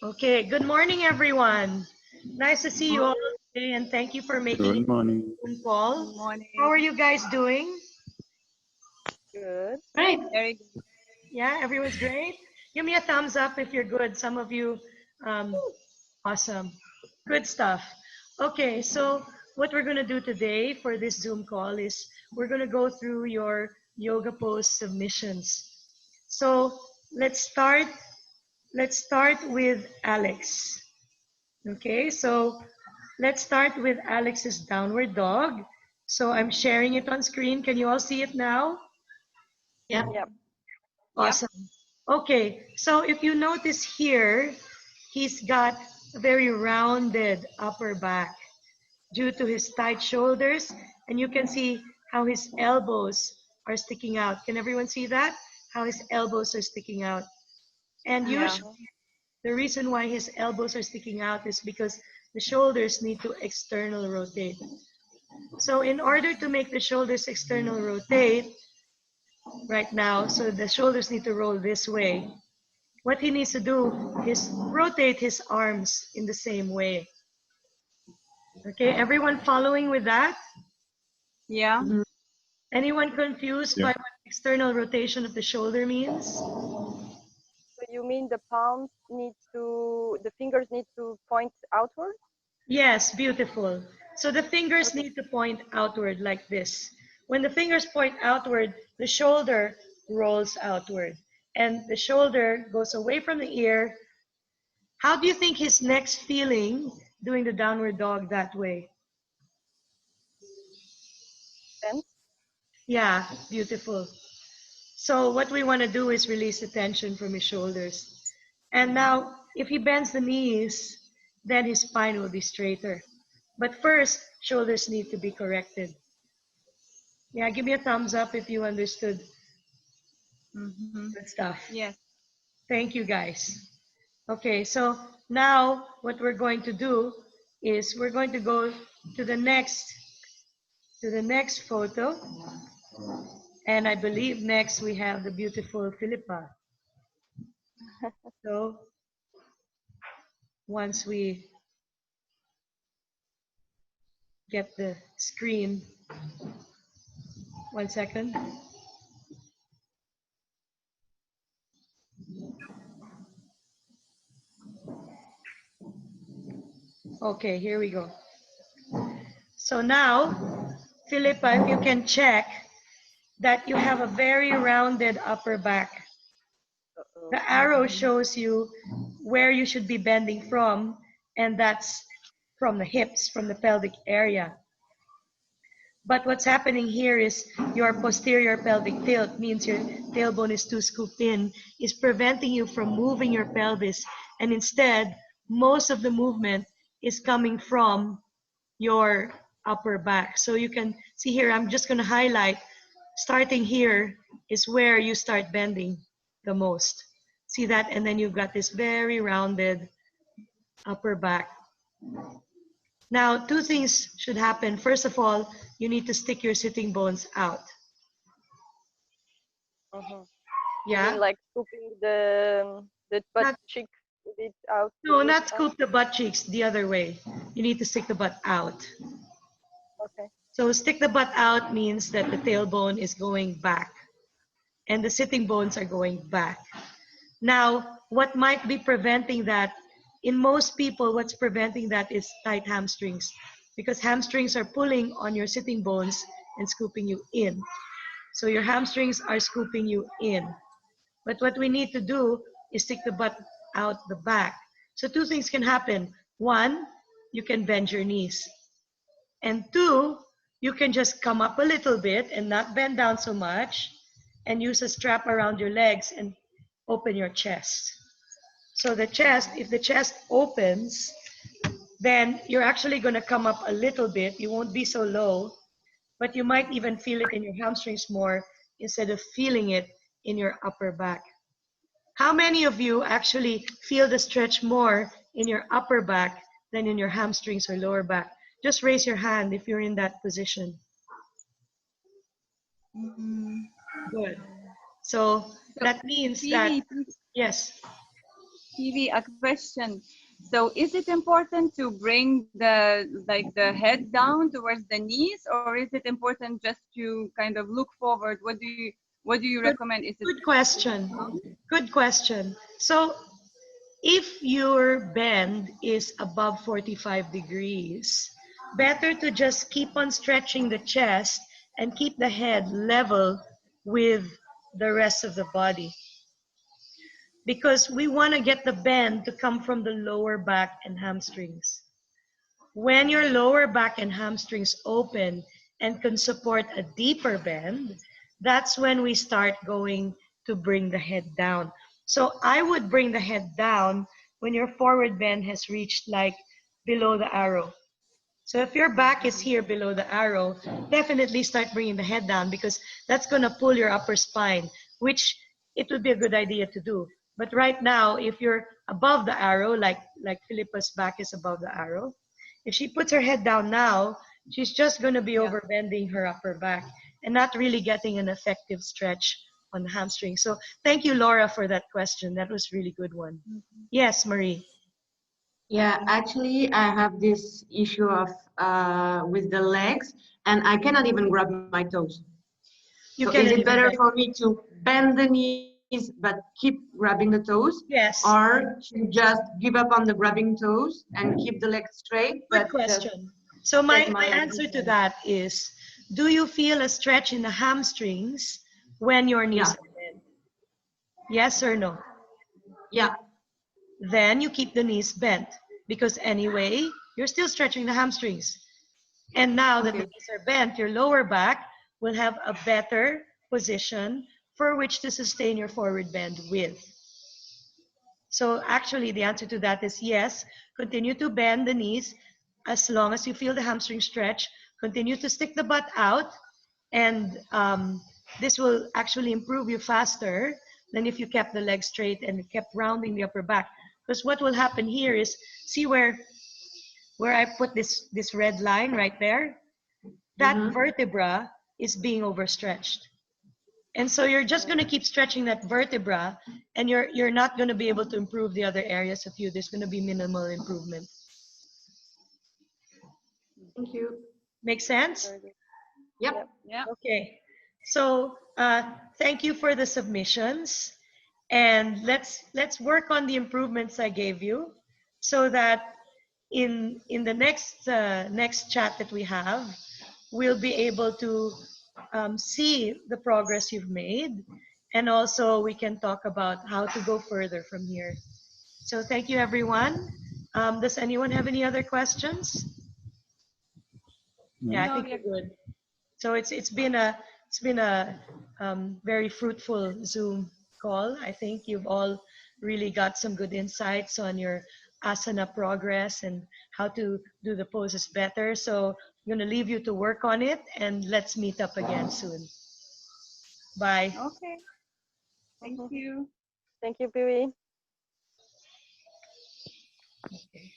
Okay, good morning, everyone. Nice to see you all today, and thank you for making it Good morning. a Zoom call. Good morning. How are you guys doing? Good. Great. Very good. Yeah, everyone's great. Give me a thumbs up if you're good. Some of you, um, awesome. Good stuff. Okay, so what we're going to do today for this Zoom call is we're going to go through your yoga pose submissions. So let's start. Let's start with Alex. Okay, so let's start with Alex's downward dog. So I'm sharing it on screen. Can you all see it now? Yep. Yep. Awesome. Okay, so if you notice here, he's got a very rounded upper back due to his tight shoulders, and you can see how his elbows are sticking out. Can everyone see that? How his elbows are sticking out. And Yeah. usually the reason why his elbows are sticking out is because the shoulders need to external rotate. So in order to make the shoulders external rotate right now, so the shoulders need to roll this way, what he needs to do is rotate his arms in the same way. Okay, everyone following with that? Yeah. Anyone confused Yeah. by what external rotation of the shoulder means? So you mean the fingers need to point outward? Yes, beautiful. So the fingers Okay. need to point outward like this. When the fingers point outward, the shoulder rolls outward and the shoulder goes away from the ear. How do you think his neck's feeling doing the downward dog that way? Tense. Yeah, beautiful. So what we want to do is release the tension from his shoulders. And now, if he bends the knees, then his spine will be straighter. But first, shoulders need to be corrected. Yeah, give me a thumbs up if you understood. Good stuff. Yes. Thank you, guys. Okay, so now what we're going to do is we're going to go to the next photo. And I believe next we have the beautiful Philippa. So once we get the screen, 1 second. Okay, here we go. So now, Philippa, if you can check that you have a very rounded upper back. Uh-oh. The arrow shows you where you should be bending from, and that's from the hips, from the pelvic area. But what's happening here is your posterior pelvic tilt, means your tailbone is too scooped in, is preventing you from moving your pelvis. And instead, most of the movement is coming from your upper back. So you can see here, I'm just going to highlight, starting here is where you start bending the most. See that? And then you've got this very rounded upper back. Now, two things should happen. First of all, you need to stick your sitting bones out. You Yeah? mean like scooping the butt Not, cheek a bit out? no, not scoop the butt cheeks the other way. You need to stick the butt out. Okay. So stick the butt out means that the tailbone is going back and the sitting bones are going back. Now, what might be preventing that? In most people, what's preventing that is tight hamstrings, because hamstrings are pulling on your sitting bones and scooping you in. So your hamstrings are scooping you in. But what we need to do is stick the butt out the back. So two things can happen. One, you can bend your knees. And two, you can just come up a little bit and not bend down so much and use a strap around your legs and open your chest. So the chest, if the chest opens, then you're actually going to come up a little bit. You won't be so low, but you might even feel it in your hamstrings more instead of feeling it in your upper back. How many of you actually feel the stretch more in your upper back than in your hamstrings or lower back? Just raise your hand if you're in that position. Good. So that means that, yes. Phoebe, a question. So is it important to bring the head down towards the knees, or is it important just to kind of look forward? What do you Good, recommend? Is it good question. Good question. So if your bend is above 45 degrees, better to just keep on stretching the chest and keep the head level with the rest of the body. Because we want to get the bend to come from the lower back and hamstrings. When your lower back and hamstrings open and can support a deeper bend, that's when we start going to bring the head down. So I would bring the head down when your forward bend has reached like below the arrow. So if your back is here below the arrow, definitely start bringing the head down because that's going to pull your upper spine, which it would be a good idea to do. But right now, if you're above the arrow, like Philippa's back is above the arrow, if she puts her head down now, she's just going to be Yeah. overbending her upper back and not really getting an effective stretch on the hamstring. So thank you, Laura, for that question. That was a really good one. Yes, Marie. Yeah, actually, I have this issue of with the legs, and I cannot even grab my toes. You So is cannot it even better bend. for me to bend the knees but keep grabbing the toes, Yes. or to just give up on the grabbing toes and keep the legs straight, Good but just question. So take my my legs answer to instead? that is, do you feel a stretch in the hamstrings when your knees Yeah, are bent? Yes or no? yeah, Then you keep the knees bent because anyway, you're still stretching the hamstrings. And now that the okay. knees are bent, your lower back will have a better position for which to sustain your forward bend with. So actually, the answer to that is yes. Continue to bend the knees as long as you feel the hamstring stretch. Continue to stick the butt out, and this will actually improve you faster than if you kept the legs straight and kept rounding the upper back. Because what will happen here is, see where I put this red line right there? That Mm-hmm. vertebra is being overstretched. And so you're just going to keep stretching that vertebra and you're not going to be able to improve the other areas of you. There's going to be minimal improvement. Thank you. Make sense? Very good. Yep. Yep. Yeah. Okay. So thank you for the submissions. And let's work on the improvements I gave you so that in the next chat that we have, we'll be able to see the progress you've made, and also we can talk about how to go further from here. So thank you, everyone. Does anyone have any other questions? Yeah, I No, think yeah. we're good. So it's been a very fruitful Zoom call. I think you've all really got some good insights on your asana progress and how to do the poses better. So I'm going to leave you to work on it, and let's meet up again soon. Bye. Okay. Thank you. Thank you, Pee. Okay.